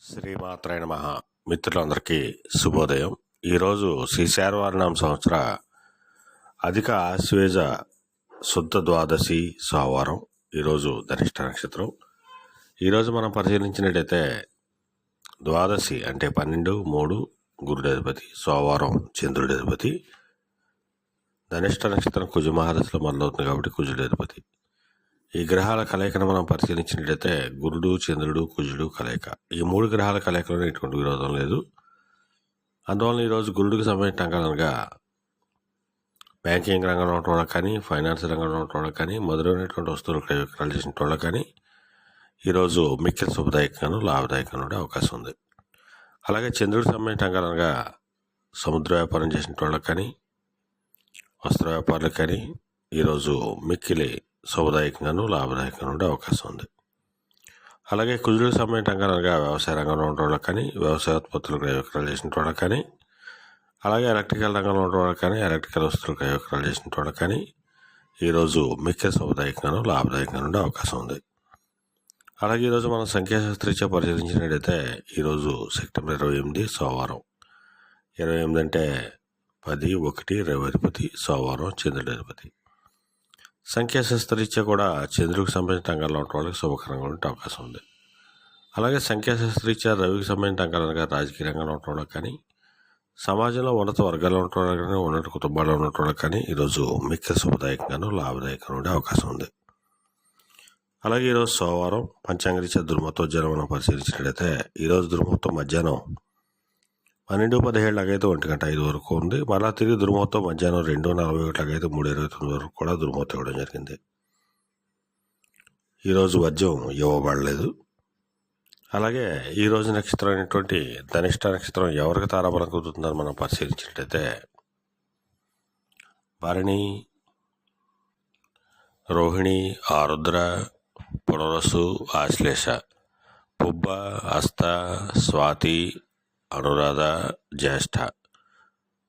శ్రీమాత్రే నమః. మిత్రులందరికీ శుభోదయం. ఈరోజు శ్రీ శార్వారినామ సంవత్సర అధిక ఆశ్వేజ శుద్ధ ద్వాదశి సోమవారం. ఈరోజు ధనిష్ట నక్షత్రం. ఈరోజు మనం పరిశీలించినట్టయితే ద్వాదశి అంటే 12, 3 గురుడు అధిపతి, సోమవారం చంద్రుడి అధిపతి. ధనిష్ట నక్షత్రం కుజ మహాదశలో మొదలవుతుంది కాబట్టి కుజుడి అధిపతి. ఈ గ్రహాల కలయికను మనం పరిశీలించినట్లయితే గురుడు, చంద్రుడు, కుజుడు కలయిక. ఈ 3 గ్రహాల కలయికలో ఎటువంటి విరోధం లేదు. అందువలన ఈరోజు గురుడికి సంబంధించిన అంకాలుగా బ్యాంకింగ్ రంగంలో ఉన్న వాళ్ళకి కానీ, ఫైనాన్స్ రంగంలో ఉన్న వాళ్ళకి కానీ, మొదలైనటువంటి వస్తువులు క్రయ విక్రయాలు చేసిన వాళ్ళకి కానీ ఈరోజు మిక్కిలి శుభదాయకంగాను లాభదాయకంగా ఉండే అవకాశం ఉంది. అలాగే చంద్రుడికి సంబంధించిన అంకాలుగా సముద్ర వ్యాపారం చేసిన వాళ్ళకి కానీ, వస్త్ర వ్యాపారులకు కానీ ఈరోజు మిక్కిలి శుభదాయకంగాను లాభదాయకంగా ఉండే అవకాశం ఉంది. అలాగే కుజుడికి సంబంధించిన అంకాలుగా వ్యవసాయ రంగంలో ఉన్న వాళ్ళకి కానీ, వ్యవసాయ ఉత్పత్తులు క్రయ విక్రయాలు చేసిన వాళ్ళకి కానీ, అలాగే ఎలక్ట్రికల్ రంగంలో ఉన్న వాళ్ళకి కానీ, ఎలక్ట్రికల్ వస్తువులు క్రయ విక్రయాలు చేసిన వాళ్ళకి కానీ ఈరోజు మిక్కిలి శుభదాయకంగాను లాభదాయకంగా ఉండే అవకాశం ఉంది. అలాగే ఈరోజు మనం సంఖ్యాశాస్త్రీత్యా పరిశీలించినట్టయితే ఈరోజు సెప్టెంబర్ 28 సోమవారం. 28 అంటే 10, 1 రవి అధిపతి, సోమవారం చంద్రుడి అధిపతి. సంఖ్యాశాస్త్రరీత్యా కూడా చంద్రుడికి సంబంధించిన అంకాల్లో ఉన్న వాళ్ళకి శుభకరంగా ఉండే అవకాశం ఉంది. అలాగే సంఖ్యాశాస్త్రరీత్యా రవికి సంబంధించిన అంకాలుగా రాజకీయ రంగంలో ఉన్న వాళ్ళకి కానీ, సమాజంలో ఉన్నత వర్గాల్లో ఉన్న వాళ్ళకి కానీ, ఉన్నత కుటుంబాల్లో ఉన్న వాళ్ళకి కానీ ఈరోజు మిక్కిలి శుభదాయకంగాను లాభదాయకంగా ఉండే అవకాశం ఉంది. అలాగే ఈరోజు సోమవారం పంచాంగరీత్యా దుర్మతోజ్జనం మనం పరిశీలించినట్లయితే ఈరోజు దుర్ముహూర్తం మధ్యాహ్నం 12:17 1:05 వరకు ఉంది. మళ్ళా తిరిగి దుర్ముహూర్తం మధ్యాహ్నం 2:41 3:29 వరకు కూడా దుర్ముహూర్తం ఇవ్వడం జరిగింది. ఈరోజు వర్జ్యం ఇవ్వబడలేదు. అలాగే ఈరోజు నక్షత్రం అయినటువంటి ధనిష్ట నక్షత్రం ఎవరికి తారాబలం కుదురుతుందని మనం పరిశీలించినట్లయితే భరణి, రోహిణి, ఆరుద్ర, పునరసు, ఆశ్లేష, పుబ్బ, హస్త, స్వాతి, అనురాధ, జ్యేష్ఠ,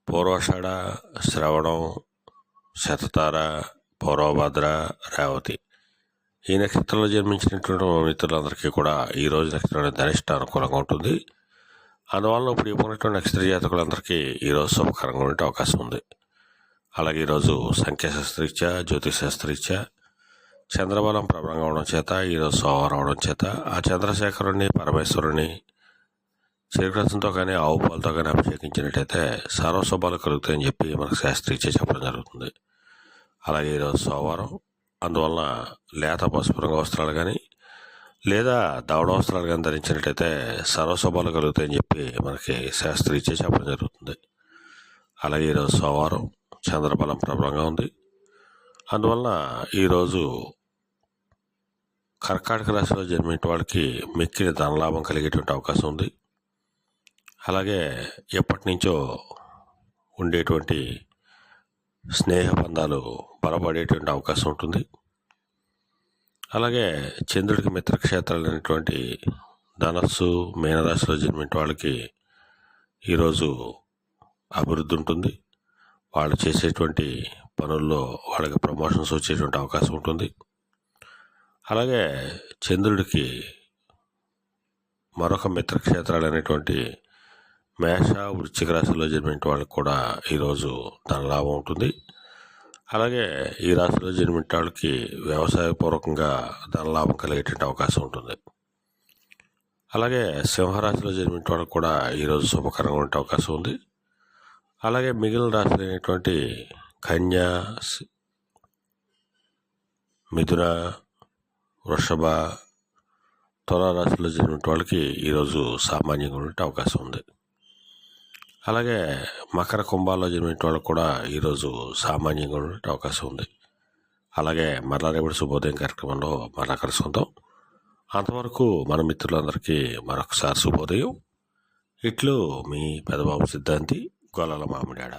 పూర్వాషాఢ, శ్రవణం, శతతార, పూర్వభద్ర, రేవతి. ఈ నక్షత్రంలో జన్మించినటువంటి మిత్రులందరికీ కూడా ఈరోజు నక్షత్రం ధనిష్ట అనుకూలంగా ఉంటుంది. అందువలన ఇప్పుడు ఇప్పుడున్నటువంటి నక్షత్ర జాతకులందరికీ ఈరోజు శుభకరంగా ఉండే అవకాశం ఉంది. అలాగే ఈరోజు సంఖ్యాశాస్త్రరీత్యా, జ్యోతిశాస్త్రరీత్యా చంద్రబలం ప్రబలంగా అవడం చేత ఈరోజు సోమవారం అవడం చేత ఆ చంద్రశేఖరుణ్ణి, పరమేశ్వరుని శ్రీకృష్ణంతో కానీ, ఆవు పాలతో కానీ అభిషేకించినట్టయితే సర్వశుభాలు కలుగుతాయని చెప్పి మనకు శాస్త్రీత్యా చెప్పడం జరుగుతుంది. అలాగే ఈరోజు సోమవారం, అందువలన లేత పసుపు రంగు వస్త్రాలు కానీ లేదా దవడ వస్త్రాలు కానీ ధరించినట్టయితే సర్వశుభాలు కలుగుతాయని చెప్పి మనకి శాస్త్రీత్యా చెప్పడం జరుగుతుంది. అలాగే ఈరోజు సోమవారం చంద్రబలం ప్రబలంగా ఉంది. అందువలన ఈరోజు కర్కాటక రాశిలో జన్మించిన వాళ్ళకి మిక్కిలి ధనలాభం కలిగేటువంటి అవకాశం ఉంది. అలాగే ఎప్పటి నుంచో ఉండేటువంటి స్నేహ బంధాలు బలపడేటువంటి అవకాశం ఉంటుంది. అలాగే చంద్రుడికి మిత్రక్షేత్రాలు అనేటువంటి ధనస్సు, మీనరాశిలో జన్మించిన వాళ్ళకి ఈరోజు అభివృద్ధి ఉంటుంది. వాళ్ళు చేసేటువంటి పనుల్లో వాళ్ళకి ప్రమోషన్స్ వచ్చేటువంటి అవకాశం ఉంటుంది. అలాగే చంద్రుడికి మరొక మిత్రక్షేత్రాలు అనేటువంటి మేష, వృశ్చిక రాశిలో జన్మించిన వాళ్ళకి కూడా ఈరోజు ధనలాభం ఉంటుంది. అలాగే ఈ రాశిలో జన్మించిన వాళ్ళకి వ్యవసాయపూర్వకంగా ధనలాభం కలిగేటువంటి అవకాశం ఉంటుంది. అలాగే సింహరాశిలో జన్మించిన వాళ్ళకి కూడా ఈరోజు శుభకరంగా ఉండే అవకాశం ఉంది. అలాగే మిగిలిన రాశులు అయినటువంటి కన్య, మిథున, వృషభ, తులారాశిలో జన్మించిన వాళ్ళకి ఈరోజు సామాన్యంగా ఉండే అవకాశం ఉంది. అలాగే మకర, కుంభాల్లో జన్మించిన వాళ్ళకు కూడా ఈరోజు సామాన్యంగా ఉండే అవకాశం ఉంది. అలాగే మరలా రేపటి శుభోదయం కార్యక్రమంలో మరలా కలుసుకుందాం. అంతవరకు మన మిత్రులందరికీ మరొకసారి శుభోదయం. ఇట్లు మీ పెదబాబు సిద్ధాంతి, గొల్లల మామిడాడ.